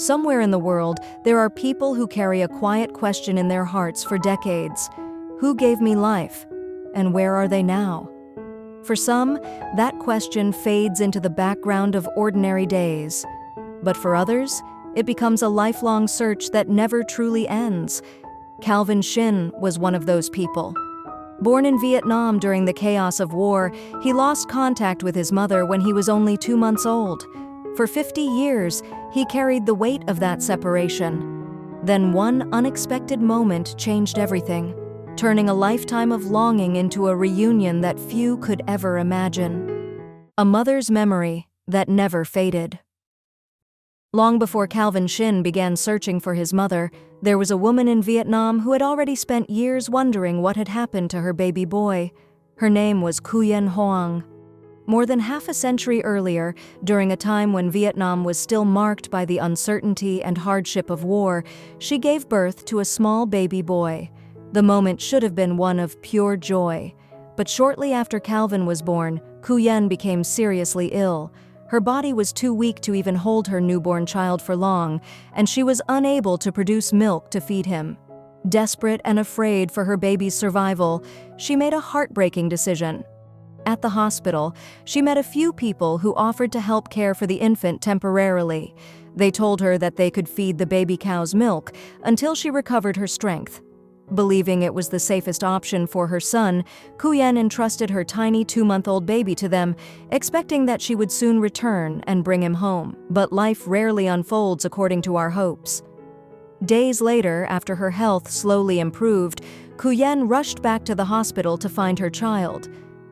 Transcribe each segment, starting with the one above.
Somewhere in the world, there are people who carry a quiet question in their hearts for decades. Who gave me life? And where are they now? For some, that question fades into the background of ordinary days. But for others, it becomes a lifelong search that never truly ends. Calvin Shin was one of those people. Born in Vietnam during the chaos of war, he lost contact with his mother when he was only 2 months old. For 50 years, he carried the weight of that separation. Then one unexpected moment changed everything, turning a lifetime of longing into a reunion that few could ever imagine. A mother's memory that never faded. Long before Calvin Shin began searching for his mother, there was a woman in Vietnam who had already spent years wondering what had happened to her baby boy. Her name was Nguyen Hoang. More than half a century earlier, during a time when Vietnam was still marked by the uncertainty and hardship of war, she gave birth to a small baby boy. The moment should have been one of pure joy. But shortly after Calvin was born, Nguyen became seriously ill. Her body was too weak to even hold her newborn child for long, and she was unable to produce milk to feed him. Desperate and afraid for her baby's survival, she made a heartbreaking decision. At the hospital, she met a few people who offered to help care for the infant temporarily. They told her that they could feed the baby cow's milk until she recovered her strength. Believing it was the safest option for her son, Nguyen entrusted her tiny 2-month-old baby to them, expecting that she would soon return and bring him home. But life rarely unfolds according to our hopes. Days later, after her health slowly improved, Nguyen rushed back to the hospital to find her child.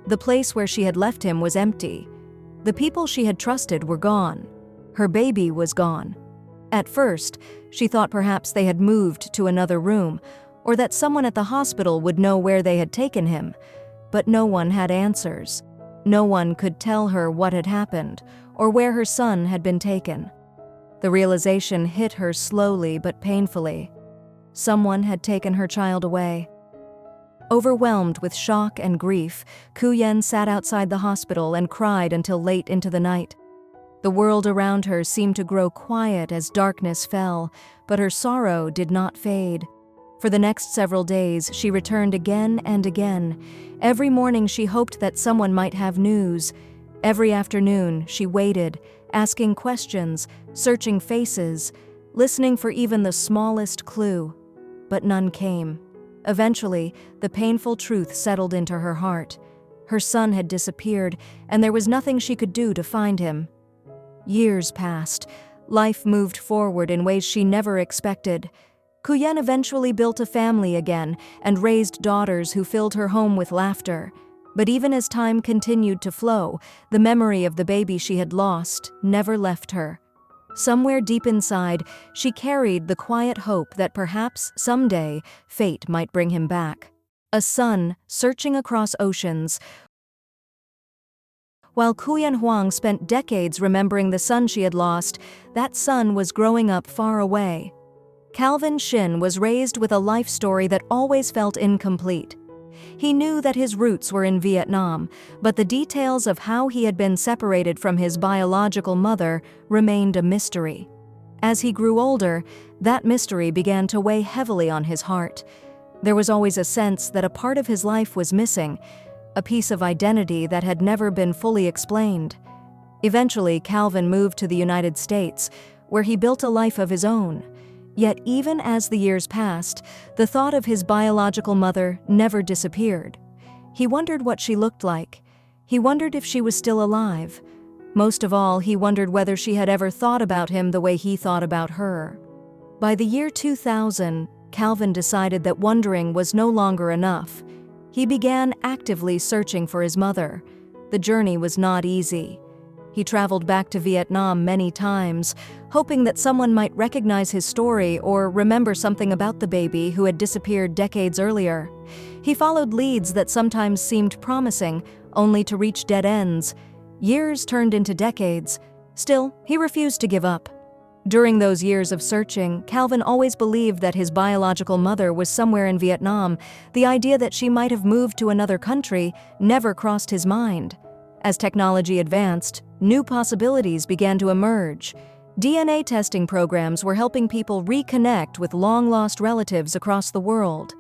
The place where she had left him was empty. The people she had trusted were gone. Her baby was gone. At first, she thought perhaps they had moved to another room, or that someone at the hospital would know where they had taken him. But no one had answers. No one could tell her what had happened, or where her son had been taken. The realization hit her slowly but painfully. Someone had taken her child away. Overwhelmed with shock and grief, Nguyen sat outside the hospital and cried until late into the night. The world around her seemed to grow quiet as darkness fell, but her sorrow did not fade. For the next several days, she returned again and again. Every morning she hoped that someone might have news. Every afternoon she waited, asking questions, searching faces, listening for even the smallest clue. But none came. Eventually, the painful truth settled into her heart. Her son had disappeared, and there was nothing she could do to find him. Years passed. Life moved forward in ways she never expected. Nguyen eventually built a family again and raised daughters who filled her home with laughter. But even as time continued to flow, the memory of the baby she had lost never left her. Somewhere deep inside, she carried the quiet hope that perhaps someday fate might bring him back. A son searching across oceans. While Nguyen Hoang spent decades remembering the son she had lost, that son was growing up far away. Calvin Shin was raised with a life story that always felt incomplete. He knew that his roots were in Vietnam, but the details of how he had been separated from his biological mother remained a mystery. As he grew older, that mystery began to weigh heavily on his heart. There was always a sense that a part of his life was missing, a piece of identity that had never been fully explained. Eventually, Calvin moved to the United States, where he built a life of his own. Yet even as the years passed, the thought of his biological mother never disappeared. He wondered what she looked like. He wondered if she was still alive. Most of all, he wondered whether she had ever thought about him the way he thought about her. By the year 2000, Calvin decided that wondering was no longer enough. He began actively searching for his mother. The journey was not easy. He traveled back to Vietnam many times, hoping that someone might recognize his story or remember something about the baby who had disappeared decades earlier. He followed leads that sometimes seemed promising, only to reach dead ends. Years turned into decades. Still, he refused to give up. During those years of searching, Calvin always believed that his biological mother was somewhere in Vietnam. The idea that she might have moved to another country never crossed his mind. As technology advanced, new possibilities began to emerge. DNA testing programs were helping people reconnect with long-lost relatives across the world.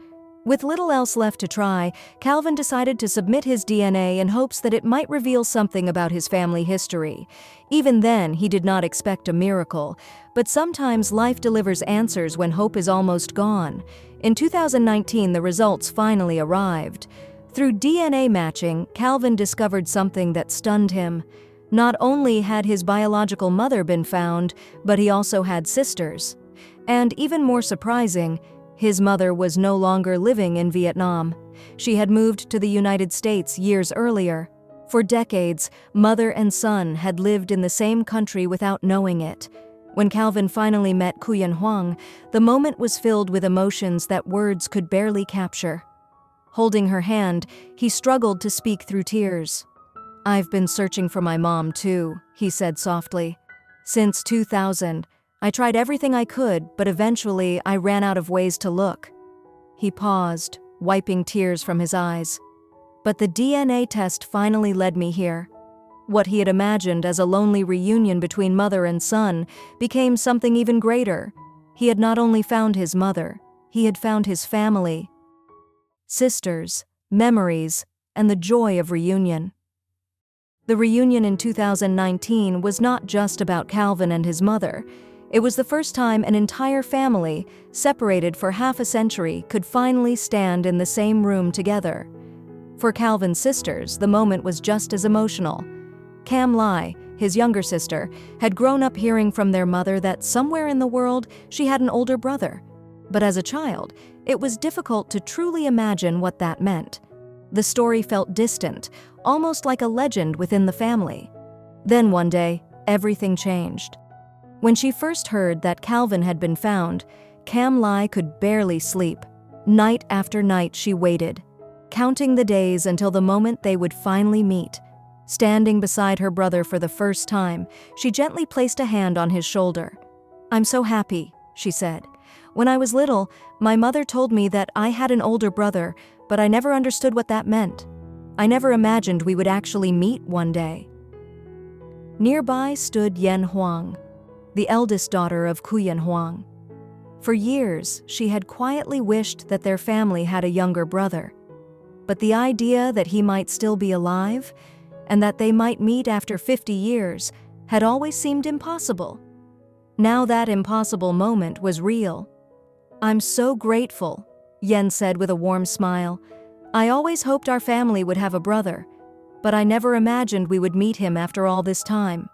With little else left to try, Calvin decided to submit his DNA in hopes that it might reveal something about his family history. Even then, he did not expect a miracle, but sometimes life delivers answers when hope is almost gone. In 2019, the results finally arrived. Through DNA matching, Calvin discovered something that stunned him. Not only had his biological mother been found, but he also had sisters. And even more surprising, his mother was no longer living in Vietnam. She had moved to the United States years earlier. For decades, mother and son had lived in the same country without knowing it. When Calvin finally met Cuyen Hoang, the moment was filled with emotions that words could barely capture. Holding her hand, he struggled to speak through tears. "I've been searching for my mom too," he said softly. "Since 2000, I tried everything I could, but eventually I ran out of ways to look." He paused, wiping tears from his eyes. But the DNA test finally led me here. What he had imagined as a lonely reunion between mother and son became something even greater. He had not only found his mother, he had found his family, sisters, memories, and the joy of reunion. The reunion in 2019 was not just about Calvin and his mother. It was the first time an entire family, separated for half a century, could finally stand in the same room together. For Calvin's sisters, the moment was just as emotional. Cam Lai, his younger sister, had grown up hearing from their mother that somewhere in the world she had an older brother. But as a child, it was difficult to truly imagine what that meant. The story felt distant, almost like a legend within the family. Then one day, everything changed. When she first heard that Calvin had been found, Cam Lai could barely sleep. Night after night she waited, counting the days until the moment they would finally meet. Standing beside her brother for the first time, she gently placed a hand on his shoulder. "I'm so happy," she said. "When I was little, my mother told me that I had an older brother, but I never understood what that meant. I never imagined we would actually meet one day." Nearby stood Yen Hoang, the eldest daughter of Cuyen Hoang. For years, she had quietly wished that their family had a younger brother. But the idea that he might still be alive, and that they might meet after 50 years, had always seemed impossible. Now that impossible moment was real. "I'm so grateful," Yen said with a warm smile. "I always hoped our family would have a brother, but I never imagined we would meet him after all this time."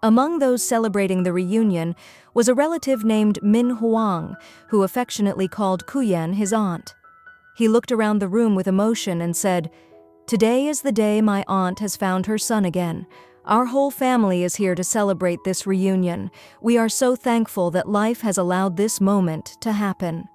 Among those celebrating the reunion was a relative named Min Hoang, who affectionately called Cuyen his aunt. He looked around the room with emotion and said, "Today is the day my aunt has found her son again. Our whole family is here to celebrate this reunion. We are so thankful that life has allowed this moment to happen."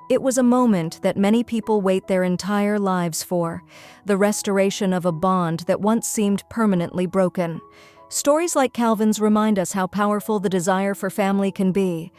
It was a moment that many people wait their entire lives for, the restoration of a bond that once seemed permanently broken. Stories like Calvin's remind us how powerful the desire for family can be.